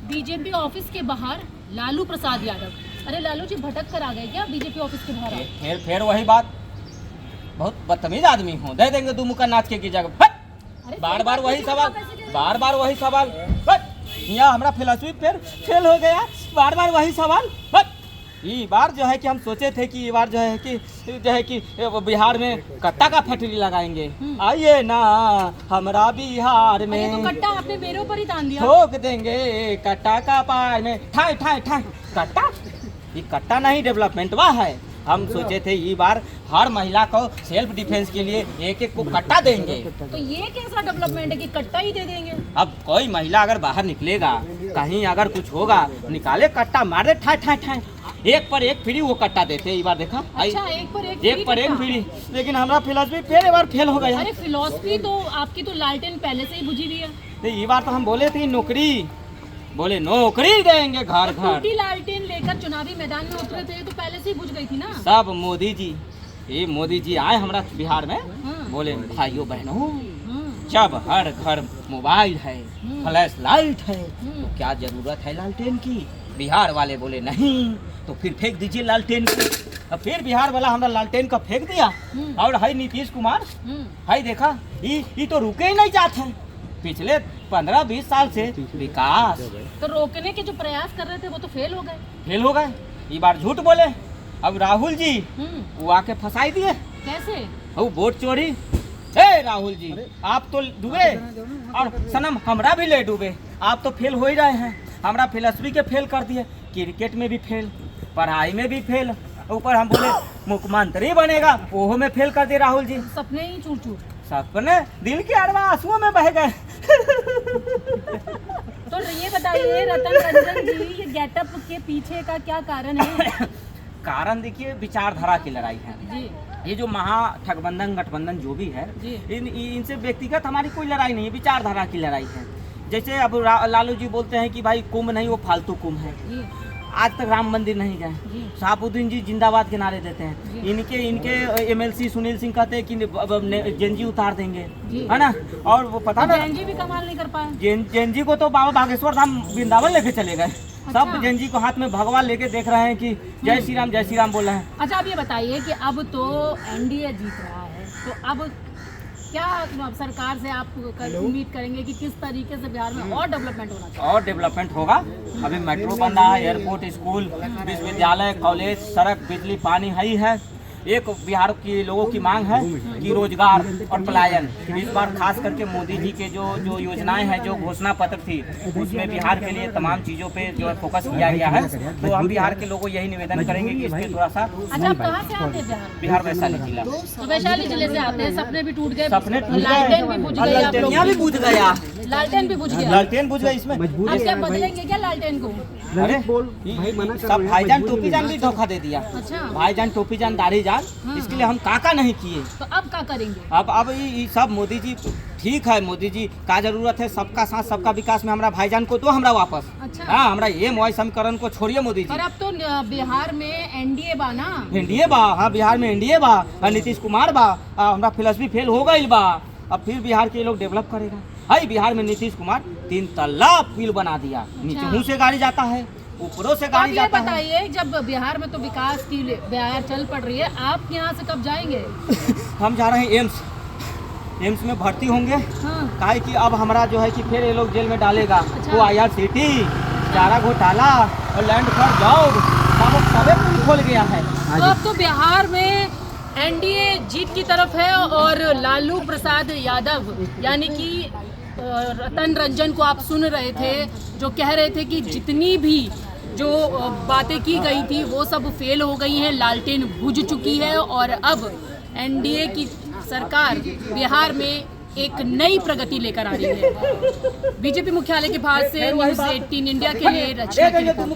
BJP office के बाहर लालू प्रसाद यादव। अरे लालू जी भटक कर आ गए क्या बीजेपी ऑफिस के बाहर? फिर वही बात, बहुत बदतमीज आदमी हो, दे देंगे दो मुक्का नाच के की जगह। बार बार वही सवाल, बार बार वही सवाल। यहाँ हमारा फिलॉसफी फिर फेल हो गया, बार बार वही सवाल। ये बार जो है कि हम सोचे थे कि ये बार जो है कि बिहार में कट्टा का फैक्ट्री लगाएंगे। आइए ना हमारा बिहार में, तो कट्टा आपने मेरे ऊपर ही तान दिया। ठोक देंगे कट्टा का पार में, ठाई ठाई ठाई। कट्टा, ये कट्टा नहीं डेवलपमेंट हुआ है। हम सोचे थे ये बार हर महिला को सेल्फ डिफेंस के लिए एक एक को कट्टा देंगे। तो ये कैसा डेवलपमेंट है कि कट्टा ही दे देंगे? अब कोई महिला अगर बाहर निकलेगा, कहीं अगर कुछ होगा, निकाले कट्टा मार दे, ठाई ठाई ठाई, एक पर एक फ्री वो कट्टा देते। ये बार देखा, अच्छा, एक पर एक फ्री। लेकिन हमारा फिलॉसफी फिर एक बार फेल हो गया। अरे फिलॉसफी तो आपकी तो लालटेन पहले से ही बुझी हुई है। ये बार तो हम बोले थे नौकरी, बोले नौकरी देंगे घर घर। लालटेन लेकर चुनावी मैदान में उतरे थे तो पहले से ही बुझ गई थी ना। सब मोदी जी, ये मोदी जी आए हमारा बिहार में, बोले भाइयों बहनों, जब हर घर मोबाइल है, फ्लैश लाइट है, तो क्या जरूरत है लालटेन की? बिहार वाले बोले नहीं, तो फिर फेंक दीजिए लालटेन को। अब फिर बिहार वाला हमारा लालटेन का फेंक दिया। और हाई नीतीश कुमार, हाई देखा, ये तो रुके ही नहीं जाते हैं। पिछले 15-20 साल से विकास तो रोकने के जो प्रयास कर रहे थे वो तो फेल हो गए। ये बार झूठ बोले। अब राहुल जी वो आके फंसाई दिए। कैसे? वो वोट चोरी। ए राहुल जी, आप तो डूबे और सनम हमरा भी ले डूबे। आप तो फेल हो ही रहे हैं। हमारा फिलॉसफी के फेल कर दिए, क्रिकेट में भी फेल, पढ़ाई में भी फेल, ऊपर हम बोले मुख्यमंत्री बनेगा, वो में फेल कर दिए राहुल जी। सपने ही चूर चूर, सपने दिल के अरवा आंसुओं में बह गए। तो ये बताइए रतन रंजन जी, ये गेटअप के पीछे का क्या कारण है? कारण देखिए, विचारधारा की लड़ाई है जी। ये जो महागठबंधन गठबंधन जो भी है, इनसे व्यक्तिगत हमारी कोई लड़ाई नहीं है, विचारधारा की लड़ाई है। जैसे अब लालू जी बोलते हैं कि भाई कुंभ नहीं, वो फालतू कुंभ है। आज तक राम मंदिर नहीं गए। शहाबुद्दीन जी जिंदाबाद के नारे देते हैं। इनके एमएलसी सुनील सिंह कहते हैं कि जेनजी उतार देंगे, है ना। और वो पता ना, जेनजी भी कमाल नहीं कर पाए। जेनजी को तो बाबा बागेश्वर धाम वृंदावन लेके चले गए। अच्छा। सब जेनजी को हाथ में भगवा लेके देख रहे हैं कि जय श्री राम बोल रहे हैं। अच्छा, अब ये बताइए कि अब तो एनडीए जीत रहा है, तो अब क्या सरकार से आप उम्मीद करेंगे कि किस तरीके से बिहार में और डेवलपमेंट होना चाहिए? और डेवलपमेंट होगा। अभी मेट्रो बन रहा है, एयरपोर्ट, स्कूल, विश्वविद्यालय, कॉलेज, सड़क, बिजली, पानी है। एक बिहार के लोगों की मांग है कि रोजगार और पलायन। इस बार खास करके मोदी जी के जो योजनाएं हैं, जो घोषणा पत्र थी, उसमें बिहार के लिए तमाम चीज़ों पे जो है फोकस किया गया है। तो हम बिहार के लोगों को यही निवेदन करेंगे कि इस पे थोड़ा सा। अच्छा, आप कहाँ से आते हैं? बिहार वैशाली जिला। तो वैशाली जिले से आते हैं। सपने भी टूट गए, सपने लालटेन भी बुझ गई, लालटेनिया भी बुझ गया, लालटेन भी बुझ गया, लालटेन बुझ गया। इसमें आप क्या बदलेंगे क्या लालटेन को? अरे सब भाईजान टोपी जान भी धोखा दे दिया। अच्छा, भाईजान टोपी जान दाढ़ी जान, इसके लिए हम काका नहीं किए। तो अब क्या करेंगे? अब ये सब मोदी जी ठीक है, मोदी जी का जरूरत है सबका साथ सबका विकास में। हमारा भाईजान को दो हमरा वापस। अच्छा। हाँ, हमारा ये मोबाइल समीकरण को छोड़िए मोदी जी। पर अब तो बिहार में एनडीए बा ना। एनडीए बा, हाँ बिहार में एनडीए बा, नीतीश कुमार बा। हमारा फिलॉसफी फेल हो गई बा, अब फिर बिहार के लोग डेवलप करेगा। हाई बिहार में नीतीश कुमार 3 तल्ला पुल बना दिया। नीचे से गाड़ी जाता है, ऊपरों से गाड़ी जाता है। बताइए, जब बिहार में तो विकास की बिहार चल पड़ रही है, आप यहाँ से कब जाएंगे? हम जा रहे हैं एम्स में भर्ती होंगे। काहे कि अब हमारा जो है कि फिर ये लोग जेल में डालेगा। अच्छा। वो IRCT, चारा घोटाला और लैंड फॉर जॉब सब खोल गया है। तो अब तो बिहार में एनडीए जीत की तरफ है और लालू प्रसाद यादव यानी कि रतन रंजन को आप सुन रहे थे, जो कह रहे थे कि जितनी भी जो बातें की गई थी वो सब फेल हो गई हैं, लालटेन बुझ चुकी है और अब एनडीए की सरकार बिहार में एक नई प्रगति लेकर आ रही है। बीजेपी मुख्यालय के पास से न्यूज़ 18 इंडिया के लिए रचना की रिपोर्ट।